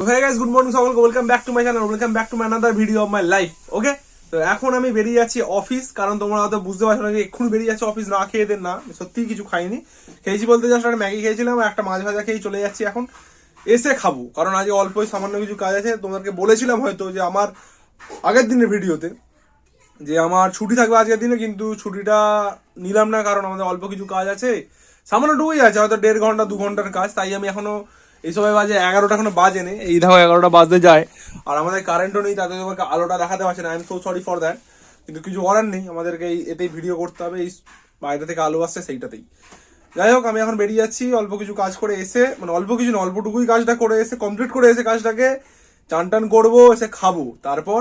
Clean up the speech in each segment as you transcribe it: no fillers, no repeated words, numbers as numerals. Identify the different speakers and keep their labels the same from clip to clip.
Speaker 1: Hey guys, good morning সকলকে, welcome back to my channel, welcome back to my another video of my life. Okay, তো এখন আমি বেরিয়ে যাচ্ছি office, কারণ তোমরা হয়তো বুঝতে পারছো না যে এক্ষুনি বেরিয়ে যাচ্ছে অফিস, না খেয়ে দেন না, সত্যিই কিছু খাইনি। খেয়েছি বলতে জাস্ট একটা ম্যাগি খেয়েছিলাম, একটা মাছ ভাজা খেয়ে চলে যাচ্ছি। এখন এসে খাবো, কারণ আজ অল্পই সামান্য কিছু কাজ আছে। তোমাদেরকে বলেছিলাম হয়তো যে আমার আগের দিনের ভিডিওতে যে আমার ছুটি থাকবে আজকের দিনে, কিন্তু ছুটিটা নিলাম না, কারণ আমাদের অল্প কিছু কাজ আছে, সামান্যটুকুই আছে, হয়তো 1.5 ঘন্টা 2 ঘন্টার কাজ। তাই আমি এখনো এই সময় বাজে 11টা, এখনো বাজে নেই, এই দেখো 11টা বাজতে যায়, আর আমাদের কারেন্টও নেই, তাতে তোমাকে আলোটা দেখাতে পারছে না। I am so sorry for that, কিন্তু কিছু করার নেই, আমাদেরকে এতেই ভিডিও করতে হবে। এই বাইরে থেকে আলো আসছে সেইটাতেই। যাই হোক, আমি এখন বেরিয়ে যাচ্ছি অল্প কিছু কাজ করে এসে, মানে অল্প কিছু না, অল্পটুকুই কাজটা করে এসে, কমপ্লিট করে এসে কাজটাকে চান টান করবো, এসে খাবো, তারপর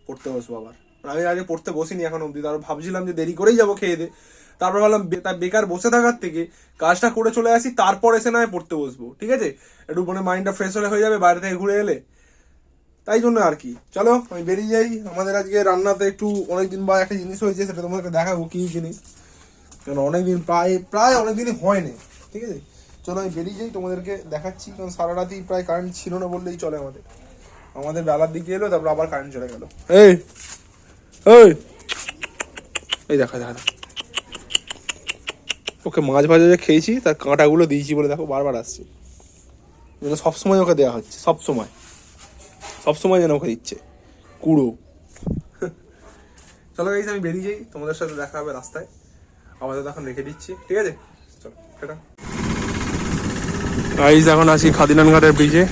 Speaker 1: পড়তে বসবো আবার। আমি আগে পড়তে বসিনি এখন অব্দি, তারপর ভাবছিলাম যে দেরি করেই যাবো খেয়ে দে, তারপর ভাবলাম বেকার বসে থাকার থেকে কাজটা করে চলে আসি, তারপর এসে না পড়তে বসবো, ঠিক আছে? একটু মানে মাইন্ডটা ফ্রেশ হয়ে যাবে বাইরে থেকে ঘুরে এলে, তাই জন্য আর কি। চলো আমি বেরিয়ে যাই। আমাদের আজকে রান্নাতে একটু অনেকদিন বা একটা জিনিস হয়েছে, সেটা তোমাদেরকে দেখাবো কি জিনিস, কারণ অনেকদিন প্রায় অনেকদিনই হয়নি, ঠিক আছে? চলো আমি বেরিয়ে যাই, তোমাদেরকে দেখাচ্ছি, কারণ সারা রাতেই প্রায় কারেন্ট ছিল না বললেই চলে। আমাদের বেলার দিকে এলো, তারপর আবার কারেন্ট চলে গেল। এই এই দেখা ওকে মাছ ভাজা যে খেয়েছি তার কাঁটাগুলো দিয়েছি বলে দেখো বারবার আসছে, যেন সবসময় ওকে দেওয়া হচ্ছে, সবসময় যেন ওকে দিচ্ছে কুড়ো। চলো গাইস, আমি বেরিয়ে যাই, তোমাদের সাথে দেখা হবে রাস্তায়। আপাতত এখন রেখে দিচ্ছি, ঠিক আছে? চলো টাটা গাইস, এখন আছি খাদিনান ঘাটের ব্রিজে।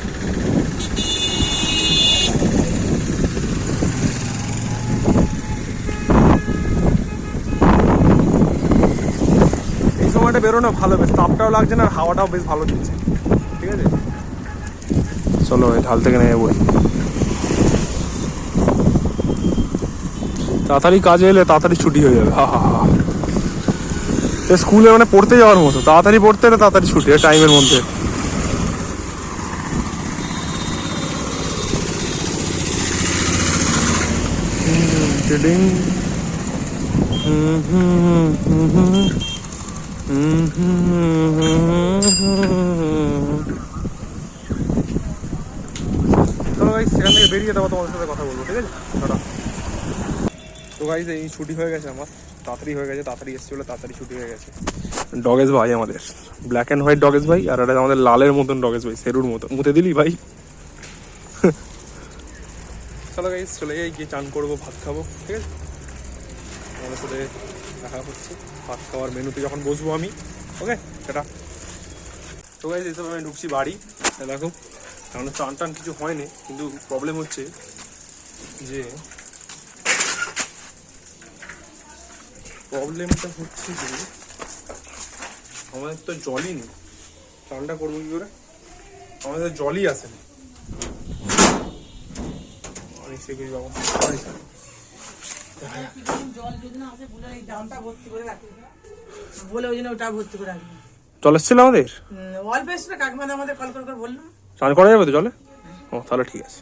Speaker 1: সময়টা বেরোনো ভালো, বেশ তাপটাও লাগছে না, আর হাওয়াটাও বেশ ভালো দিচ্ছে, ঠিক আছে? চলো ঢাল থেকে নেমে বই, তাড়াতাড়ি কাজে এলে তাড়াতাড়ি ছুটি হয়ে যাবে। স্কুলে মানে পড়তে যাওয়ার মতো, তাড়াতাড়ি পড়তে এলে তাড়াতাড়ি ছুটি হয় টাইমের মধ্যে। চলো গাইস, সেখান থেকে বেরিয়ে দেবো, তোমাদের সাথে কথা বলবো, ঠিক আছে? তো গাইস, এই ছুটি হয়ে গেছে আমার, তাড়াতাড়ি হয়ে গেছে, তাড়াতাড়ি এসেছি বলে তাড়াতাড়ি ছুটি হয়ে গেছে। ডগেস ভাই আমাদের, ব্ল্যাক অ্যান্ড হোয়াইট ডগেস ভাই, আর এটা আমাদের লালের মতন ডগেস ভাই, সেরুর মতো। মুতে দিলি ভাই? চলো গাইস, চলে যাই, গিয়ে চান করবো, ভাত খাবো, ঠিক আছে? আমাদের সাথে দেখা হচ্ছে ভাত খাওয়ার মেনুতে যখন বসবো আমি। ওকে, সেটা তো গাইস, এইসব আমি ঢুকছি বাড়ি। দেখো, কারণ চান টান কিছু হয়নি, কিন্তু প্রবলেম হচ্ছে যে আমাদের তো জলই নেই, চানটা করবো কি করে? আমাদের জলই আসেনি। জল এসছিল আমাদের, চান করা যাবে তো জলে? ও তাহলে ঠিক আছে,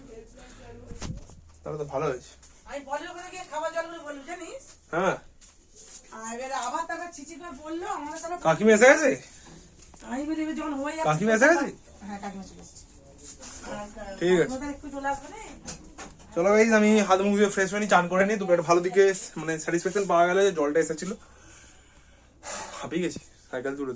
Speaker 1: তাহলে তো ভালো হয়েছে। হ্যাঁ, কাকিমা এসে গেছে, কাকিমা এসে গেছে, ঠিক আছে। চলো গাইস, আমি হাত মুখ দিয়ে ফ্রেশ হয়নি, চান করে নি, দুটো একটা ভালো দিকে মানে স্যাটিসফ্যাকশন পাওয়া গেল যে জলটা এসেছিল। হাঁপিয়ে গেছি সাইকেল তুলে।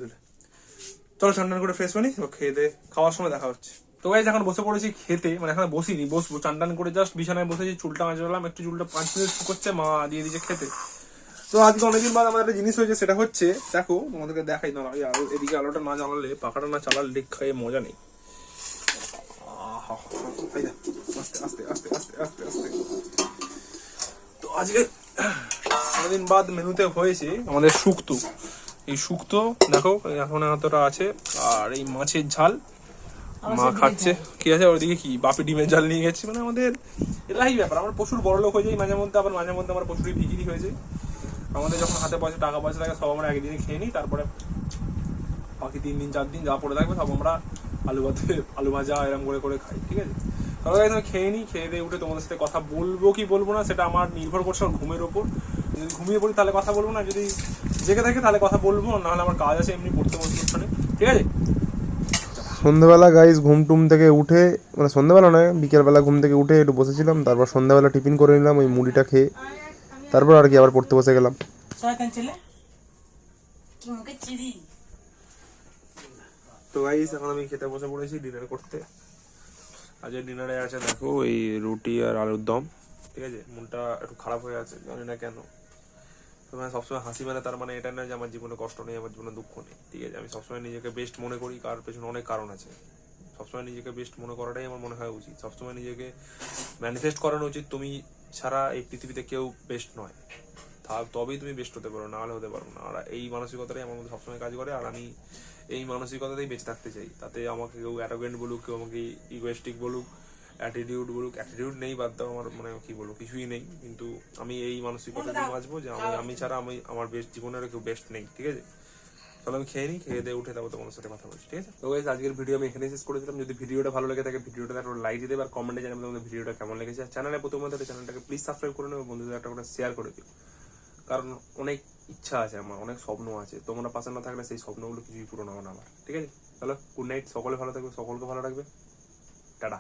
Speaker 1: চলো চান টান করে ফ্রেশ হয়নি, খেয়ে দে, খাওয়ার সময় দেখা হচ্ছে। তো গাইস, এখন বসে পড়েছি খেতে, মানে এখন বসিনি, বসবো। চান টান করে জাস্ট বিছানায় বসেছি, চুলটা আঁচড়ালাম, একটু চুলটা 5 মিনিট শুকোচ্ছে, মা দিয়ে দিয়েছে খেতে। তো আজকে অনেকদিন বাদ আমাদের একটা জিনিস হয়েছে, সেটা হচ্ছে, দেখো তোমাদেরকে দেখাই না, এদিকে আলোটা না জ্বালালে, পাখাটা না চালালে খাইয়ে মজা নেই। আস্তে আস্তে আস্তে আস্তে আস্তে আস্তে। তো আজকে অনেকদিন বাদ মেনুতে হয়েছে আমাদের শুক্তো। এই শুক্তো দেখো এখন এতটা আছে, আর এই মাছের ঝাল মা খাচ্ছে। কি আছে ওইদিকে? কি বাপি ডিমের ঝাল নিয়ে গেছে। মানে আমাদের এটাই ব্যাপার, আমরা প্রচুর বড় লোক হয়ে যাই মাঝে মধ্যে, আবার মাঝে মধ্যে আমরা প্রচুরই ভিখিরি হয়ে যাই। আমাদের যখন হাতে পয়সা টাকা পয়সা থাকে, সব আমরা একদিনে খেয়ে নিই, তারপরে বাকি 3 দিন 4 দিন যা পড়ে থাকবে সব আমরা আলু ভাজা এরকম করে খাই, ঠিক আছে? তাহলে আমি খেয়ে নিই, খেয়ে দিয়ে উঠে তোমাদের সাথে কথা বলবো কি বলবো না সেটা আমার নির্ভর করছে আমার ঘুমের ওপর। যদি ঘুমিয়ে পড়ি তাহলে কথা বলবো না, যদি জেগে থাকে তাহলে কথা বলবো, নাহলে আমার কাজ আছে এমনি পড়তে বসবো, ঠিক আছে? সন্ধ্যাবেলা গাইস ঘুম টুম থেকে উঠে, মানে সন্ধ্যাবেলা নয় বিকেলবেলা ঘুম থেকে উঠে একটু বসেছিলাম, তারপর সন্ধ্যাবেলা টিফিন করে নিলাম ওই মুড়িটা খেয়ে, তারপর আর কি আবার পড়তে বসে গেলাম। তো গাইস এখন আমি খেতে বসে পড়েছি ডিনার করতে। আজকে ডিনারে আছে দেখো এই রুটি আর আলুর দম, ঠিক আছে। মনটা একটু খারাপ হয়ে আছে, জানি না কেন। তোমার সবসময় হাসি মানে তার মানে এটা না যে আমার জীবনে কষ্ট নেই, আমার জীবনে দুঃখ নেই, ঠিক আছে। আমি সবসময় নিজেকে বেস্ট মনে করি, কার পেছনে অনেক কারণ আছে। সবসময় নিজেকে বেস্ট মনে করাটাই আমার মনে হয় উচিত। সবসময় নিজেকে ম্যানিফেস্ট করানো উচিত, তুমি ছাড়া এই পৃথিবীতে কেউ বেস্ট নয়, তবেই তুমি বেস্ট হতে পারো, না হলে হতে পারো না। আর এই মানসিকতাটাই আমার মধ্যে সবসময় কাজ করে, আর আমি এই মানসিকতাতেই বেঁচে থাকতে চাই। তাতে আমাকে কেউ অ্যারোগেন্ট বলুক, কেউ আমাকে ইগোয়েস্টিক বলুক, অ্যাটিটিউড বলুক, অ্যাটিটিউড নেই বাদ দাও, আমার মানে কি বলবো কিছুই নেই, কিন্তু আমি এই মানসিকতাতেই বাঁচবো যে আমি ছাড়া আমার বেস্ট জীবনের কেউ বেস্ট নেই, ঠিক আছে। তাহলে আমি খেয়ে নিই, খেয়ে দিয়ে উঠে তারপর তোমার সাথে কথা বলছি, ঠিক আছে। তো গাইস আজকের ভিডিও আমি এখানে শেষ করে দিলাম। যদি ভিডিওটা ভালো লেগে থাকে ভিডিওটা একটা লাইক দিয়ে দেবে, আর কমেন্টে জানাবে তোমাদের ভিডিওটা কেমন লেগেছে। চ্যানেলে প্রথমত চ্যানেলটাকে প্লিজ সাবস্ক্রাইব করে নেবে, বন্ধুদের একটা করে শেয়ার করে দিও, কারণ অনেক ইচ্ছা আছে আমার, অনেক স্বপ্ন আছে। তোমরা পাশে না থাকলে সেই স্বপ্নগুলো কিছুই পূরণ হবে না আমার, ঠিক আছে। তাহলে গুড নাইট, সকলে ভালো থাকবে, সকলকে ভালো রাখবে, টাটা।